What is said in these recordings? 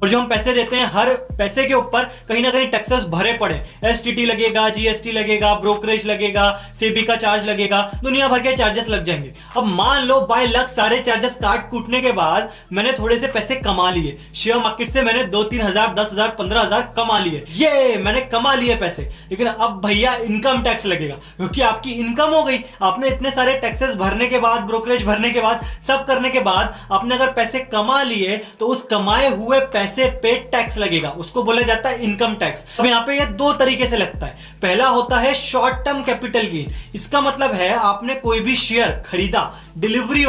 और जो हम पैसे देते हैं हर पैसे के ऊपर कहीं ना कहीं टैक्सेस भरे पड़े, एसटीटी लगेगा, जीएसटी लगेगा, ब्रोकरेज लगेगा, सेबी का चार्ज लगेगा, दुनिया भर के चार्जेस लग जाएंगे। अब मान लो बाय लक सारे चार्जेस काट कूटने के बाद मैंने थोड़े से पैसे कमा लिए, शेयर मार्केट से मैंने 2-3 हजार, 10,000, 15,000 कमा लिए, ये मैंने कमा लिए पैसे। लेकिन अब भैया इनकम टैक्स लगेगा, क्योंकि आपकी इनकम हो गई, आपने इतने सारे टैक्सेस भरने के बाद, ब्रोकरेज भरने के बाद, सब करने के बाद आपने अगर पैसे कमा लिए तो उस कमाए हुए पैसे पे टैक्स लगेगा, उसको बोला जाता है इनकम टैक्स। अब यहां पे ये दो तरीके से लगता है। पहला होता है शॉर्ट टर्म कैपिटल गेन। इसका मतलब है आपने कोई भी शेयर खरीदा, डिलीवरी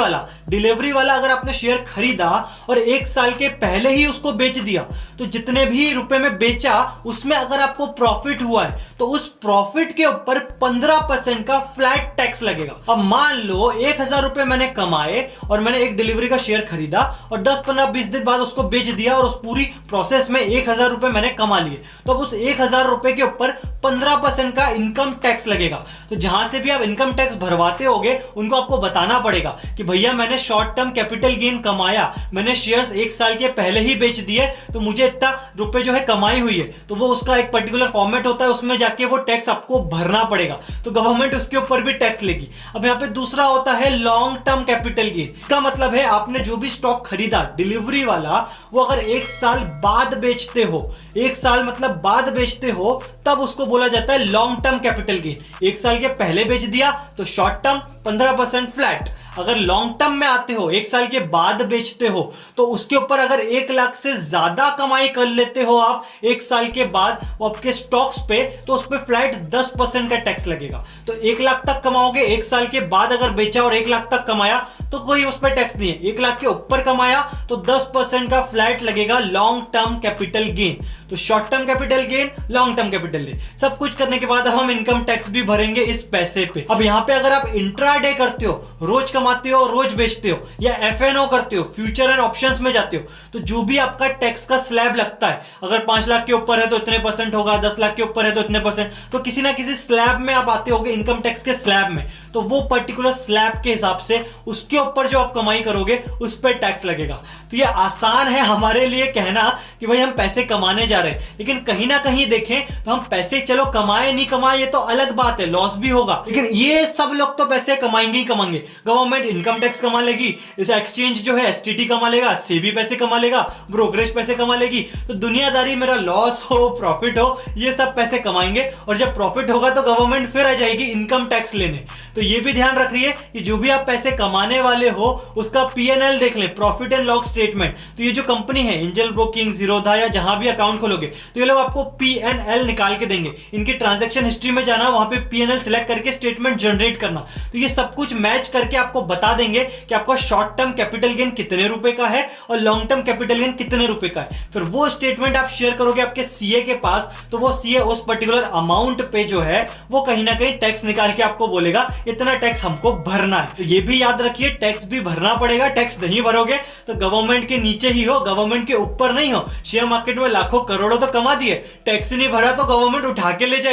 वाला अगर आपने शेयर खरीदा और 1 साल के पहले ही उसको बेच दिया, तो जितने भी रुपए में बेचा उसमें अगर आपको प्रॉफिट हुआ है तो उस प्रॉफिट के ऊपर 15% का फ्लैट टैक्स लगेगा। अब मान लो 1,000 रुपए मैंने कमाए और मैंने एक डिलीवरी का शेयर खरीदा और 10, 15, 20 दिन बाद उसको बेच दिया और उस पूरी प्रोसेस में 1,000 रुपए मैंने कमा लिए, तो अब उस 1,000 रुपए के ऊपर 15% का इनकम टैक्स लगेगा। तो जहां से भी आप इनकम टैक्स भरवाते होगे उनको आपको बताना पड़ेगा कि भैया मैंने शॉर्ट टर्म कैपिटल गेन कमाया, मैंने शेयर्स 1 साल के पहले ही बेच दिए, तो मुझे इतना रुपए जो है कमाई हुई है। तो वो उसका एक पर्टिकुलर फॉर्मेट होता है, उसमें जाके वो टैक्स आपको भरना पड़ेगा, तो गवर्नमेंट उसके ऊपर भी टैक्स लेगी। अब यहाँ पे दूसरा होता है लॉन्ग टर्म कैपिटल गेन। इसका मतलब है आपने जो भी स्टॉक खरीदा डिलीवरी वाला, वो अगर 1 साल बाद बेचते हो, 1 साल मतलब बाद बेचते हो, तब उसको बोला जाता है लॉन्ग टर्म कैपिटल गेन। 1 साल के पहले बेच दिया तो शॉर्ट टर्म 15% फ्लैट। अगर लॉन्ग टर्म में आते हो, 1 साल के बाद बेचते हो, तो उसके ऊपर अगर 1 लाख से ज्यादा कमाई कर लेते हो आप 1 साल के बाद आपके स्टॉक्स पे, तो उस पर फ्लैट 10% का टैक्स लगेगा। तो 1 लाख तक कमाओगे, 1 साल के बाद अगर बेचा और 1 लाख तक कमाया तो कोई उस पर टैक्स नहीं है। 1 लाख के ऊपर कमाया तो 10% का फ्लैट लगेगा लॉन्ग टर्म कैपिटल गेन। तो short term capital gain, long term capital gain, सब कुछ करने के बाद हम इनकम टैक्स भी भरेंगे इस पैसे पे। अब यहां पे अगर आप इंट्राडे करते हो, रोज कमाते हो रोज बेचते हो, या एफएनओ करते हो, फ्यूचर एंड ऑप्शंस में जाते हो, तो जो भी आपका टैक्स का स्लैब लगता है, अगर 5 लाख के ऊपर है तो इतने % होगा, 10 लाख के ऊपर है तो इतने %, तो किसी ना किसी स्लैब में आप आते होगे, इनकम टैक्स के स्लैब में, तो वो पर्टिकुलर स्लैब के हिसाब से उसके ऊपर जो आप कमाई करोगे उस पर टैक्स लगेगा। तो ये आसान है हमारे लिए कहना कि भाई हम पैसे कमाने जा रहे हैं, लेकिन कहीं ना कहीं देखें तो हम पैसे चलो कमाए नहीं कमाए ये तो अलग बात है, लॉस भी होगा, लेकिन ये सब लोग तो पैसे कमाएंगे ही कमाएंगे। गवर्नमेंट इनकम टैक्स कमा लेगी, इस एक्सचेंज जो है एसटीटी कमा लेगा, सेबी पैसे कमा लेगा, ब्रोकरेज पैसे कमा लेगी, तो दुनियादारी मेरा लॉस हो प्रॉफिट हो ये सब पैसे कमाएंगे, और जब प्रॉफिट होगा तो गवर्नमेंट फिर आ जाएगी इनकम टैक्स लेने। तो ये भी ध्यान रखिए कि जो भी आप पैसे कमाने वाले हो उसका पीएनएल देख लें, प्रॉफिट एंड लॉस स्टेटमेंट। तो ये जो कंपनी है एंजल ब्रोकिंग, जीरोधा या जहां भी अकाउंट खोलोगे तो ये लोग आपको पीएनएल निकाल के देंगे। इनकी ट्रांजैक्शन हिस्ट्री में जाना, वहां पे पीएनएल सिलेक्ट करके स्टेटमेंट जनरेट करना, तो ये सब कुछ मैच करके आपको बता देंगे कि आपका शॉर्ट टर्म कैपिटल गेन कितने रुपए का है और लॉन्ग टर्म कैपिटल गेन कितने रुपए का है। फिर वो स्टेटमेंट आप शेयर करोगे आपके सीए के पास, तो वो सीए उस पर्टिकुलर अमाउंट पे जो है वो कहीं ना कहीं टैक्स निकाल के आपको बोलेगा इतना टैक्स हमको भरना है। तो ये भी याद रखिए टैक्स भी भरना पड़ेगा, टैक्स नहीं भरोगे तो गवर्नमेंट के नीचे ही हो, गवर्नमेंट के ऊपर नहीं हो। शेयर मार्केट में लाखों करोड़ों तो कमा दिए, टैक्स नहीं भरा तो गवर्नमेंट उठा के ले जाए।